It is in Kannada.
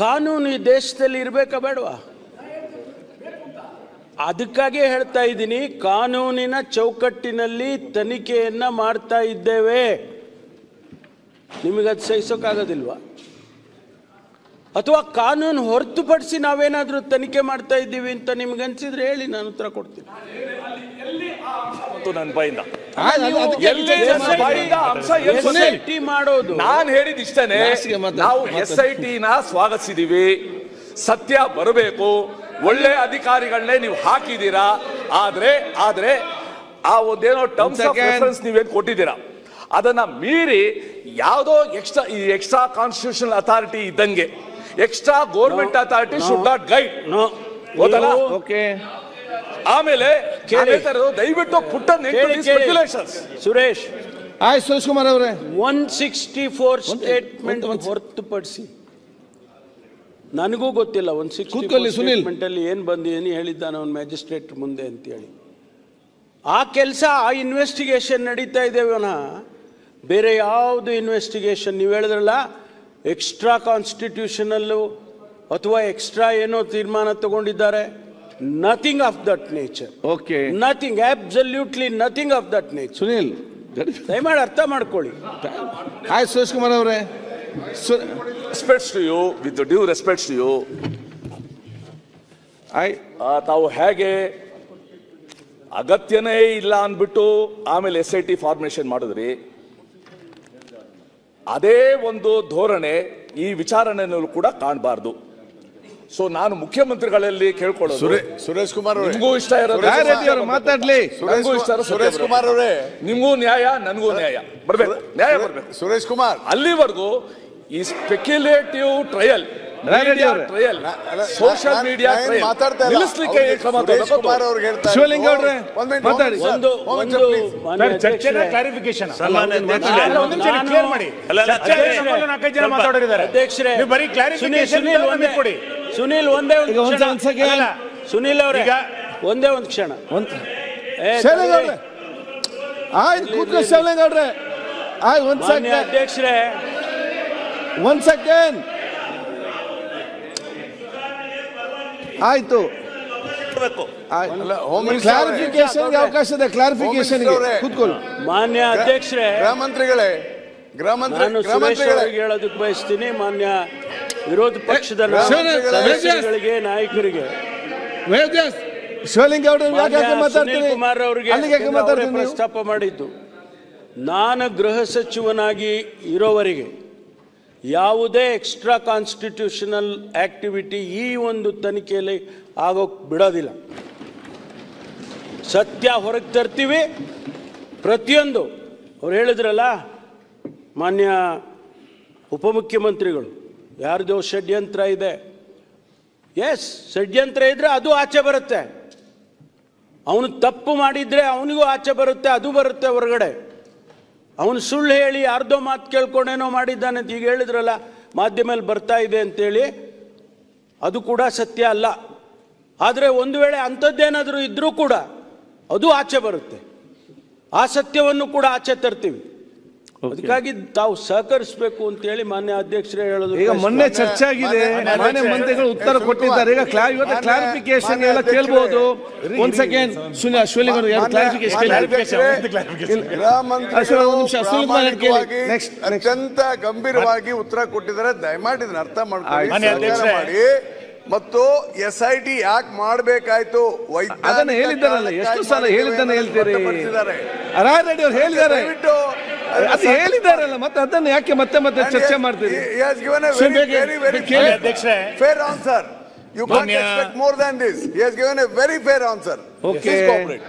ಕಾನೂನು ಈ ದೇಶದಲ್ಲಿ ಇರಬೇಕಾ ಬೇಡವಾ? ಅದಕ್ಕಾಗಿ ಹೇಳ್ತಾ ಇದ್ದೀನಿ, ಕಾನೂನಿನ ಚೌಕಟ್ಟಿನಲ್ಲಿ ತನಿಖೆಯನ್ನ ಮಾಡ್ತಾ ಇದ್ದೇವೆ. ನಿಮಗದು ಸಹಿಸೋಕ್ಕಾಗೋದಿಲ್ವಾ? ಅಥವಾ ಕಾನೂನು ಹೊರತುಪಡಿಸಿ ನಾವೇನಾದರೂ ತನಿಖೆ ಮಾಡ್ತಾ ಇದ್ದೀವಿ ಅಂತ ನಿಮ್ಗೆ ಅನ್ಸಿದ್ರೆ ಹೇಳಿ, ನಾನು ಉತ್ತರ ಕೊಡ್ತೀನಿ. ನನ್ನ ಬಾಯಿಂದ ಮಾಡೋದು ನಾನು ಹೇಳಿದ ಇಷ್ಟನೇ. ನಾವು SIT ನ ಸ್ವಾಗತಿಸಿದೀವಿ. ಸತ್ಯ ಬರಬೇಕು. ಒಳ್ಳೆ ಅಧಿಕಾರಿಗಳನ್ನೇ ನೀವು ಹಾಕಿದ್ದೀರಾ. ಆದ್ರೆ ಆ ಒಂದೇನೋ ಟರ್ಮ್ಸ್ ಆಫ್ ರೆಫರೆನ್ಸ್ ನೀವೇನು ಕೊಟ್ಟಿದ್ದೀರಾ, ಅದನ್ನ ಮೀರಿ ಯಾವುದೋ ಎಕ್ಸ್ಟ್ರಾ ಕಾನ್ಸ್ಟಿಟ್ಯೂಷನಲ್ ಅಥಾರಿಟಿ ಇದ್ದಂಗೆ extra government authority should not guide. Okay, ಆಮೇಲೆ ದಯವಿಟ್ಟು ಪುಟ್ಟ ಸ್ಪೆಕ್ಯುಲೇಷನ್ಸ್. ಸುರೇಶ್ ಸುರೇಶ್ ಕುಮಾರ್ ಅವರೇ, 164 ಸ್ಟೇಟ್ಮೆಂಟ್ ಹೊರತುಪಡಿಸಿ ನನಗೂ ಗೊತ್ತಿಲ್ಲ 164 ಸ್ಟೇಟ್ಮೆಂಟ್ ಅಲ್ಲಿ ಏನ್ ಬಂದಿದ್ದೀನಿ ಹೇಳಿದ್ದಾನೆ ಅವನು ಮ್ಯಾಜಿಸ್ಟ್ರೇಟ್ ಮುಂದೆ ಅಂತ ಹೇಳಿ. ಆ ಕೆಲಸ, ಆ ಇನ್ವೆಸ್ಟಿಗೇಷನ್ ನಡೀತಾ ಇದ್ದೇವನ, ಬೇರೆ ಯಾವುದು ಇನ್ವೆಸ್ಟಿಗೇಷನ್ ನೀವು ಹೇಳಿದ್ರಲ್ಲ ಎಕ್ಸ್ಟ್ರಾ ಕಾನ್ಸ್ಟಿಟ್ಯೂಷನಲ್ಲು ಅಥವಾ ಎಕ್ಸ್ಟ್ರಾ ಏನೋ ತೀರ್ಮಾನ ತಗೊಂಡಿದ್ದಾರೆ, nothing of that nature. Okay, nothing, absolutely nothing of that nature. Sunil ದಯಮಾಡಿ ಅರ್ಥ ಮಾಡ್ಕೊಳ್ಳಿ. ಸುರೇಶ್ ಕುಮಾರ್ ಅವರೇ, respects to you, with due respects to you, ತಾವು ಹೇಗೆ ಅಗತ್ಯನೇ ಇಲ್ಲ ಅಂದ್ಬಿಟ್ಟು ಆಮೇಲೆ SIT ಫಾರ್ಮೇಶನ್ ಮಾಡಿದ್ರಿ, ಅದೇ ಒಂದು ಧೋರಣೆ ಈ ವಿಚಾರಣೆಯಲ್ಲೂ ಕೂಡ ಕಾಣಬಾರ್ದು. ಸೊ ನಾನು ಮುಖ್ಯಮಂತ್ರಿಗಳಲ್ಲಿ ಕೇಳ್ಕೊಳ್ಳೋದು, ಸುರೇಶ್ ಕುಮಾರ್ ನಿಮಗೂ ಇಷ್ಟ ಇರೋದು ಮಾತಾಡ್ಲಿ, ಸುರೇಶ್ ಕುಮಾರ್ ಅವರೇ, ನಿಮಗೂ ನ್ಯಾಯ, ನನಗೂ ನ್ಯಾಯ ಬರ್ಬೇಕು, ನ್ಯಾಯ ಬರ್ಬೇಕು. ಸುರೇಶ್ ಕುಮಾರ್, ಅಲ್ಲಿವರೆಗೂ ಈ ಸ್ಪೆಕ್ಯುಲೇಟಿವ್ ಟ್ರಯಲ್, ಸೋಷಿಯಲ್ ಮೀಡಿಯಾ ನಿಲ್ಲಿಸಲಿಕ್ಕೆ ಶಿವಲಿಂಗ ಅವರೇ ಮಾತಾಡಿ. ಕ್ಲಾರಿಫಿಕೇಶನ್ ಸುನೀಲ್ ಒಂದೇ ಸುನೀಲ್ ಅವರೇ ಒಂದೇ ಒಂದು ಕ್ಷಣ. ಶಿವಲಿಂಗ ಅವ್ರೆ ಅಧ್ಯಕ್ಷರೇ ಒಂದ್ ಸೆಕೆಂಡ್ ಆಯ್ತು. ಕ್ಲಾರಿಫಿಕೇಶನ್ ಅವಕಾಶ ಇದೆ. ಕ್ಲಾರಿಫಿಕೇಶನ್ ಕೂತ್ಕೊಳ್ಳಿ. ಮಾನ್ಯ ಅಧ್ಯಕ್ಷರೇ, ಗೃಹ ಮಂತ್ರಿಗಳಿಗೆ ಹೇಳೋದಕ್ಕೆ ಬಯಸ್ತೀನಿ, ಮಾನ್ಯ ವಿರೋಧ ಪಕ್ಷದ ಸದಸ್ಯರಿಗೆ, ನಾಯಕರಿಗೆ, ಶಿವಲಿಂಗ ಅವರು ಕುಮಾರ್ ಅವರಿಗೆ ಪ್ರಸ್ತಾಪ ಮಾಡಿದ್ದು, ನಾನು ಗೃಹ ಸಚಿವನಾಗಿ ಇರೋವರೆಗೆ ಯಾವುದೇ ಎಕ್ಸ್ಟ್ರಾ ಕಾನ್ಸ್ಟಿಟ್ಯೂಷನಲ್ ಆಕ್ಟಿವಿಟಿ ಈ ಒಂದು ತನಿಖೆಯಲ್ಲಿ ಆಗೋಕ್ಕೆ ಬಿಡೋದಿಲ್ಲ. ಸತ್ಯ ಹೊರಗೆ ತರ್ತೀವಿ. ಪ್ರತಿಯೊಂದು ಅವ್ರು ಹೇಳಿದ್ರಲ್ಲ ಮಾನ್ಯ ಉಪಮುಖ್ಯಮಂತ್ರಿಗಳು, ಯಾರ್ದೋ ಷಡ್ಯಂತ್ರ ಇದೆ. ಎಸ್, ಷಡ್ಯಂತ್ರ ಇದ್ರೆ ಅದು ಆಚೆ ಬರುತ್ತೆ. ಅವನು ತಪ್ಪು ಮಾಡಿದ್ರೆ ಅವನಿಗೂ ಆಚೆ ಬರುತ್ತೆ, ಅದು ಬರುತ್ತೆ ಹೊರಗಡೆ. ಅವನು ಸುಳ್ಳು ಹೇಳಿ ಯಾರ್ದೋ ಮಾತು ಕೇಳ್ಕೊಂಡೇನೋ ಮಾಡಿದ್ದಾನೆ ಅಂತ ಈಗ ಹೇಳಿದ್ರಲ್ಲ, ಮಾಧ್ಯಮದಲ್ಲಿ ಬರ್ತಾ ಇದೆ ಅಂತೇಳಿ, ಅದು ಕೂಡ ಸತ್ಯ ಅಲ್ಲ. ಆದರೆ ಒಂದು ವೇಳೆ ಅಂಥದ್ದೇನಾದರೂ ಇದ್ರೂ ಕೂಡ ಅದು ಆಚೆ ಬರುತ್ತೆ. ಆ ಸತ್ಯವನ್ನು ಕೂಡ ಆಚೆ ತರ್ತೀವಿ. ಅದಕ್ಕಾಗಿ ತಾವು ಸಹಕರಿಸಬೇಕು ಅಂತ ಹೇಳಿ ಮಾನ್ಯ ಅಧ್ಯಕ್ಷರೇ ಹೇಳೋದು. ಈಗ ಮೊನ್ನೆ ಚರ್ಚೆ ಆಗಿದೆ, ಮಾನ್ಯ ಮಂತ್ರಿಗಳು ಉತ್ತರ ಕೊಟ್ಟಿದ್ದಾರೆ. ಈಗ ಇವತ್ತು ಕ್ಲಾರಿಫಿಕೇಶನ್ ಎಲ್ಲ ಕೇಳಬಹುದು. ಒಂದ್ ಸೆಕೆಂಡ್ ಶಿವಲಿಂಗ ಅತ್ಯಂತ ಗಂಭೀರವಾಗಿ ಉತ್ತರ ಕೊಟ್ಟಿದ್ದಾರೆ. ದಯಮಾಡಿ ಇದನ್ನ ಅರ್ಥ ಮಾಡಿ. ಮತ್ತು SIT ಯಾಕೆ ಮಾಡಬೇಕಾಯ್ತು ಅದನ್ನ ಹೇಳಿದ್ದಾರಲ್ಲ, ಎಷ್ಟು ಸಲ ಹೇಳಿದ್ದಾನೆ ಹೇಳ್ತೀರಿ. ರೆಡ್ಡಿ ಅವರು ಹೇಳಿದ್ದಾರೆ, ಅದು ಹೇಳಿದಾರಲ್ಲ, ಮತ್ತೆ ಅದನ್ನು ಯಾಕೆ ಮತ್ತೆ ಮತ್ತೆ ಚರ್ಚೆ ಮಾಡ್ತೀರಿ? Fair answer. You can't expect more than this. He has given a very fair answer. Okay.